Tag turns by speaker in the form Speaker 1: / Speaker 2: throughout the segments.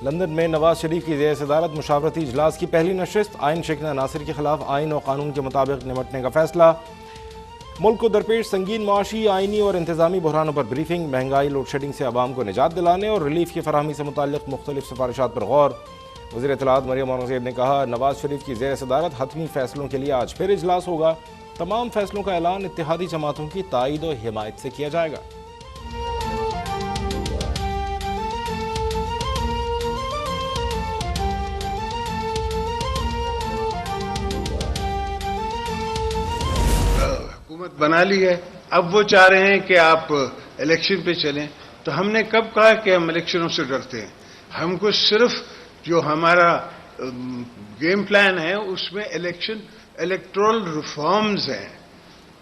Speaker 1: London में नवाज शरीफ की ज़ेर सदारत मुशावरती इजलास की पहली नशिस्त। आइन शिकना नासिर के खिलाफ आइन और कानून के मुताबिक निपटने का फैसला। मुल्क को दरपेश संगीन माशी, आइनी और इंतजामी बहरानों पर ब्रीफिंग। महंगाई, लोड शेडिंग से आवाम को निजात दिलाने और रिलीफ की फराहमी से मुताल्लिक मुख्तलिफ सिफारिशात पर गौर। वज़ीर इत्तलात मरियम औरंगज़ेब ने कहा, नवाज शरीफ की ज़ेर सदारत हतमी फैसलों के लिए आज फिर इजलास होगा। तमाम फैसलों का ऐलान इत्तेहादी जमातों की ताईद और हिमायत से किया जाएगा।
Speaker 2: हुकूमत बना ली है, अब वो चाह रहे हैं कि आप इलेक्शन पे चलें। तो हमने कब कहा कि हम इलेक्शनों से डरते हैं? हमको सिर्फ जो हमारा गेम प्लान है उसमें इलेक्टोरल रिफॉर्म्स हैं।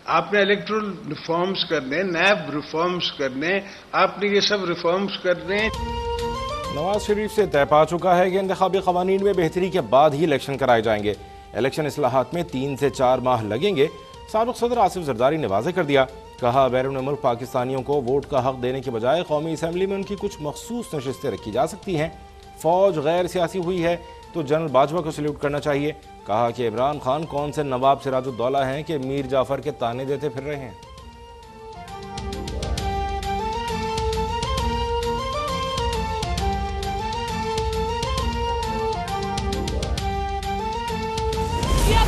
Speaker 2: आपने इलेक्टोरल रिफॉर्म्स करने, नैब रिफॉर्म्स करने, आपने ये सब रिफॉर्म्स करने।
Speaker 1: नवाज शरीफ से तय पा चुका है कि इंतखाबी कवानीन में बेहतरी के बाद ही इलेक्शन कराए जाएंगे। इलेक्शन इस्लाहात में 3 से 4 माह लगेंगे। साबिक सदर आसिफ जरदारी ने वाज़ेह कर दिया। कहा, बैरून मुल्क पाकिस्तानियों को वोट का हक देने के बजाय कौमी असम्बली में उनकी कुछ मखसूस नशिस्तें रखी जा सकती हैं। फौज गैर सियासी हुई है तो जनरल बाजवा को सल्यूट करना चाहिए। कहा कि इमरान खान कौन से नवाब सिराजुद्दौला हैं कि मीर जाफर के ताने देते फिर रहे हैं।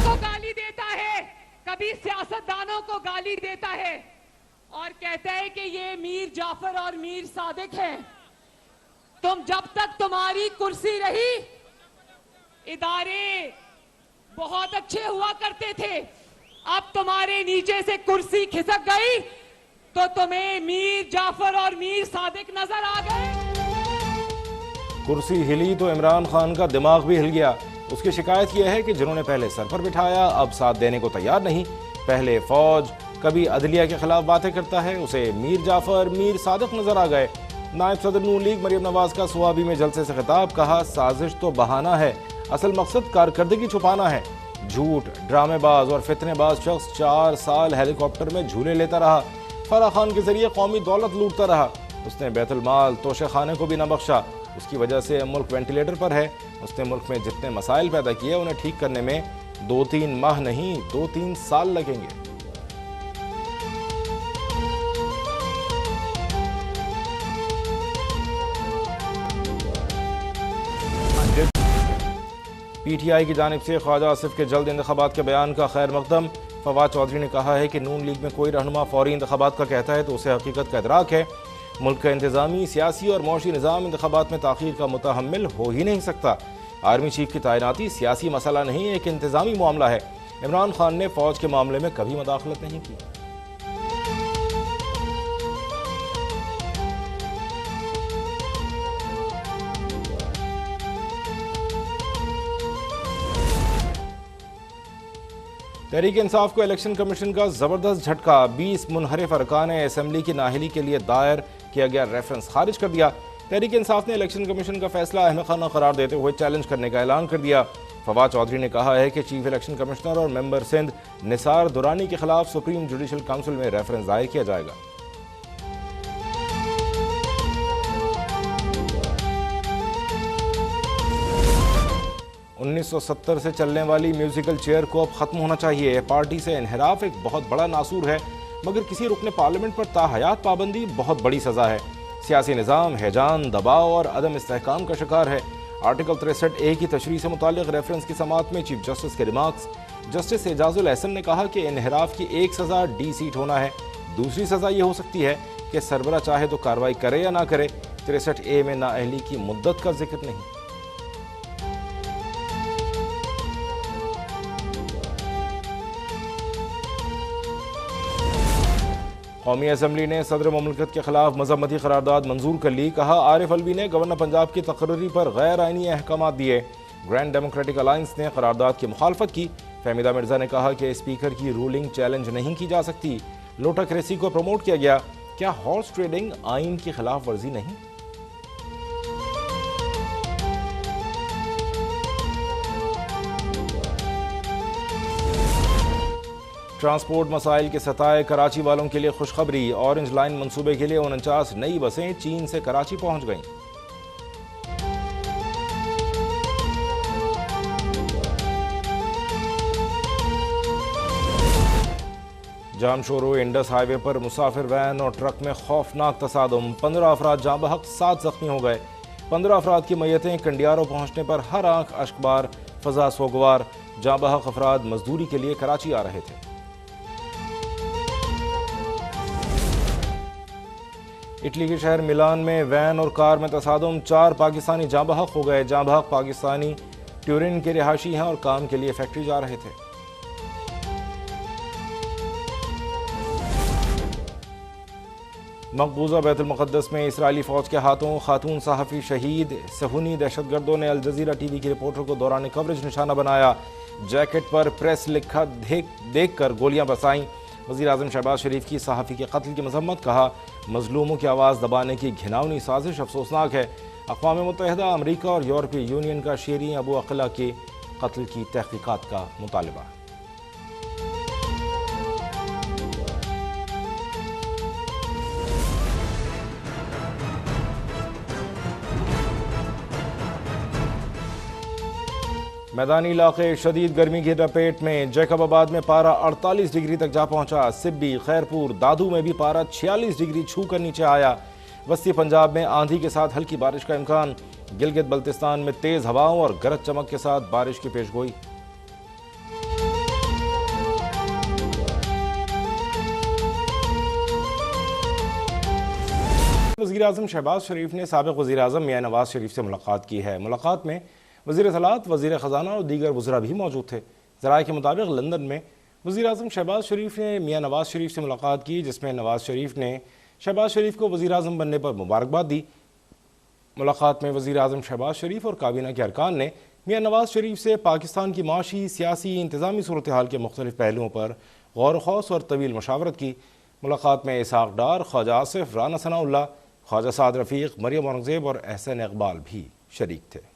Speaker 3: को गाली देता है, कभी सियासतदानों को गाली देता है और कहता है कि ये मीर जाफर और मीर सादिक हैं। तुम जब तक तुम्हारी कुर्सी रही, इदारे बहुत अच्छे हुआ करते थे। अब तुम्हारे नीचे से कुर्सी खिसक गई तो तुम्हें मीर जाफर और मीर सादिक नजर आ गए।
Speaker 1: कुर्सी हिली तो इमरान खान का दिमाग भी हिल गया। उसकी शिकायत यह है कि जिन्होंने पहले सर पर बिठाया अब साथ देने को तैयार नहीं। पहले फौज, कभी अदलिया के खिलाफ बातें करता है, उसे मीर जाफर, मीर सादिक नजर आ गए। नायब सदर नून लीग मरियम नवाज का सुआबी में जलसे से खिताब। कहा, साजिश तो बहाना है, असल मकसद कारकर्दगी छुपाना है। झूठ, ड्रामेबाज और फितनेबाज शख्स 4 साल हेलीकॉप्टर में झूले लेता रहा। फराह खान के जरिए कौमी दौलत लूटता रहा। उसने बैतुल माल, तोशे खाने को भी न बख्शा। उसकी वजह से मुल्क वेंटिलेटर पर है। उसने मुल्क में जितने मसाइल पैदा किए उन्हें ठीक करने में 2-3 माह नहीं 2-3 साल लगेंगे। पीटीआई की जानिब से ख्वाजा आसिफ के जल्द इंतखाबात के बयान का खैर मकदम। फवाद चौधरी ने कहा है कि नून लीग में कोई रहनुमा फौरी इंतखाबात का कहता है तो उसे हकीकत का इदराक है। मुल्क का इंतजामी, सियासी और मौशी निज़ाम इंतखाबात में ताख़ीर का मुतहम्मिल हो ही नहीं सकता। आर्मी चीफ की तैनाती सियासी मसला नहीं, एक इंतजामी मामला है। इमरान खान ने फौज के मामले में कभी मुदाखलत नहीं की। तहरीक इंसाफ को इलेक्शन कमीशन का जबरदस्त झटका। 20 मुनहरिफ अरकान असम्बली की नाहली के लिए दायर किया गया रेफरेंस खारिज कर दिया। तहरीक इंसाफ ने इलेक्शन कमीशन का फैसला अहमकाना करार देते हुए चैलेंज करने का ऐलान कर दिया। फवाद चौधरी ने कहा है कि चीफ इलेक्शन कमिश्नर और मेंबर सिंध निसार दुरानी के खिलाफ सुप्रीम जुडिशल काउंसिल में रेफरेंस दायर किया जाएगा। उन्नीस 1970 से चलने वाली म्यूजिकल चेयर को अब खत्म होना चाहिए। पार्टी से इनहराफ एक बहुत बड़ा नासूर है, मगर किसी रुकने पार्लियामेंट पर ताहयात पाबंदी बहुत बड़ी सजा है। सियासी निज़ाम हैजान, दबाव और अदम इस्तेहकाम का शिकार है। आर्टिकल 63A की तशरीह से मुताल्लिक रेफरेंस की समाअत में चीफ जस्टिस के रिमार्क्स। जस्टिस एजाजुल एहसन ने कहा कि इनहराफ की एक सज़ा डी सीट होना है, दूसरी सज़ा ये हो सकती है कि सरबरा चाहे तो कार्रवाई करे या ना करे। 63A में नाअहली की मुद्दत का जिक्र नहीं। कौमी असम्बली ने सदर मुमलिकत के खिलाफ मजम्मती करारदाद मंजूर कर ली। कहा, आरिफ अलवी ने गवर्नर पंजाब की तकर्री पर गैर आइनी अहकाम दिए। ग्रैंड डेमोक्रेटिक अलायंस ने करारदाद की मुखालफत की। फहमीदा मिर्जा ने कहा कि स्पीकर की रूलिंग चैलेंज नहीं की जा सकती। लोटाक्रेसी को प्रमोट किया गया। क्या हॉर्स ट्रेडिंग आइन की खिलाफ वर्जी नहीं? ट्रांसपोर्ट मसाइल के सताए कराची वालों के लिए खुशखबरी। ऑरेंज लाइन मंसूबे के लिए 49 नई बसें चीन से कराची पहुंच गईं। जामशोरो इंडस हाईवे पर मुसाफिर वैन और ट्रक में खौफनाक तसादुम, 15 अफराद जाँ बहक, 7 जख्मी हो गए। 15 अफराद की मैयतें कंडियारो पहुंचने पर हर आंख अश्कबार, फजा सोगवार। जाँ बहक अफराद मजदूरी के लिए कराची आ रहे थे। इटली के शहर मिलान में वैन और कार में तसादुम, 4 पाकिस्तानी जाँ बहक हो गए। जाँ बहक पाकिस्तानी ट्यूरिन के रिहायशी हैं और काम के लिए फैक्ट्री जा रहे थे। मकबूजा बैतुल मुक़द्दस में इसराइली फ़ौज के हाथों खातून सहाफ़ी शहीद। सहूनी दहशतगर्दों ने अल जज़ीरा टीवी की रिपोर्टर को दौरान कवरेज निशाना बनाया। जैकेट पर प्रेस लिखा देख कर गोलियां बरसाईं। वज़ीर आज़म शहबाज शरीफ की सहाफ़ी के कत्ल की मज़म्मत, कहा मज़लूमों की आवाज़ दबाने की घिनौनी साजिश अफसोसनाक है। अक़वाम मुत्तहिदा, अमरीका और यूरोपीय यूनियन का शीरीन अबू अक़ला के कत्ल की तहक़ीक़ात का मुतालबा। मैदानी इलाके शदीद गर्मी की लपेट में। जैकबाबाद में पारा 48 डिग्री तक जा पहुंचा। सिब्बी, खैरपुर, दादू में भी पारा 46 डिग्री छू कर नीचे आया। वस्ती पंजाब में आंधी के साथ हल्की बारिश का इम्कान। गिलगित बल्तिस्तान में तेज हवाओं और गरज चमक के साथ बारिश की पेशगोई। वज़ीर आज़म शहबाज शरीफ ने साबिक़ वज़ीर आज़म मियां नवाज शरीफ से मुलाकात की है। मुलाकात में वज़ीर इत्तलात, वज़ीर ख़जाना और दीगर वज़रा भी मौजूद थे। ज़राए के मुताबिक लंदन में वज़ीर आज़म शहबाज शरीफ ने मियां नवाज शरीफ से मुलाकात की, जिसमें नवाज शरीफ ने शहबाज शरीफ को वज़ीर आज़म बनने पर मुबारकबाद दी। मुलाकात में वज़ीर आज़म शहबाज शरीफ और काबीना के अरकान ने मियां नवाज शरीफ से पाकिस्तान की माशी, सियासी, इंतज़ामी सूरत हाल के मुख्तलिफ पहलुओं पर गौर खौस और तवील मशावरत की। मुलाकात में इसहाक़ डार, ख्वाजा आसिफ, राना सनाउल्लाह, ख्वाजा साद रफ़ीक़, मरियम औरंगज़ेब और एहसन इक़बाल भी शरीक थे।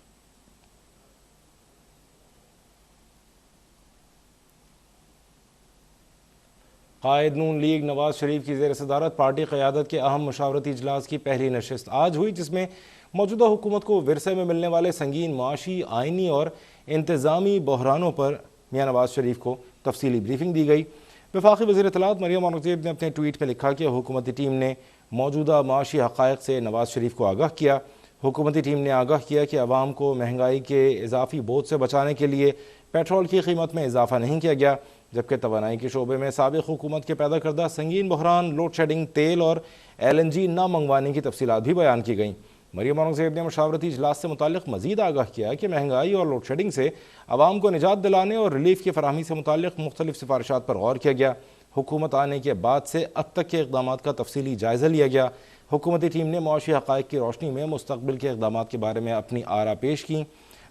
Speaker 1: कायद नून लीग नवाज शरीफ की ज़ेर सदारत पार्टी क़यादत के अहम मशावरती इजलास की पहली नशिस्त आज हुई, जिसमें मौजूदा हुकूमत को विरसे में मिलने वाले संगीन माशी, आइनी और इंतज़ामी बहरानों पर मियां नवाज शरीफ को तफसीली ब्रीफिंग दी गई। वफाकी वज़ीर इत्तलात मरियम औरंगज़ेब ने अपने ट्वीट में लिखा कि हुकूमती टीम ने मौजूदा माशी हक़ाइक़ से नवाज शरीफ को आगाह किया। हुकूमती टीम ने आगाह किया कि अवाम को महंगाई के इजाफी बोझ से बचाने के लिए पेट्रोल की कीमत में इजाफा नहीं किया गया, जबकि तवानाई के शोबे में साबिक़ हुकूमत के पैदा करदा संगीन बहरान, लोड शेडिंग, तेल और LNG न मंगवाने की तफसीलात भी बयान की गईं। मरियम औरंगज़ेब ने मशावरती इजलास से मुताल्लिक़ मज़ीद आगाह किया कि महंगाई और लोड शेडिंग से अवाम को निजात दिलाने और रिलीफ की फराहमी से मुताल्लिक़ मुख्तलिफ सिफारिशात पर गौर किया गया। हुकूमत आने के बाद से अब तक के इक़दामात का तफसीली जायज़ा लिया गया। हुकूमती टीम ने मुआशी हक़ाइक़ की रोशनी में मुस्तक़बिल के इक़दामात के बारे में अपनी आरा पेश की।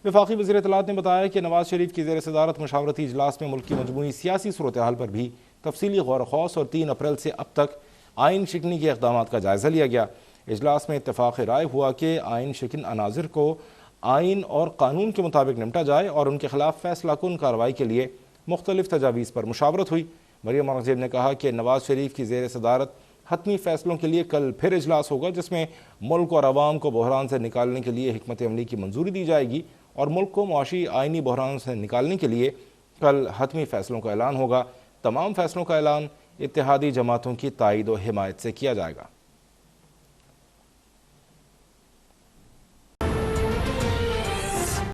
Speaker 1: वफाकी वज़ीर इत्तलात ने बताया कि नवाज शरीफ की ज़ेर सदारत मशावरती इजलास में मुल्क की मजमूई सियासी सूरत हाल पर भी तफसीली गौर खौस और 3 अप्रैल से अब तक आइन शिकनी के इक़दामात का जायज़ा लिया गया। इजलास में इत्तफ़ाक़ राय हुआ कि आइन शिकन अनाज़िर को आइन और कानून के मुताबिक निपटा जाए और उनके खिलाफ फैसला कुन कार्रवाई के लिए मुख्तलिफ तजावीज़ पर मुशावरत हुई। मरियम औरंगज़ेब ने कहा कि नवाज शरीफ की ज़ेर सदारत हतमी फ़ैसलों के लिए कल फिर इजलास होगा, जिसमें मुल्क और अवाम को बहरान से निकालने के लिए हिकमत अमली की मंजूरी दी जाएगी और मुल्क को मुआशी आइनी बहरान से निकालने के लिए कल हतमी फ़ैसलों का ऐलान होगा। तमाम फ़ैसलों का ऐलान इत्तेहादी जमातों की तायद व हिमायत से किया जाएगा।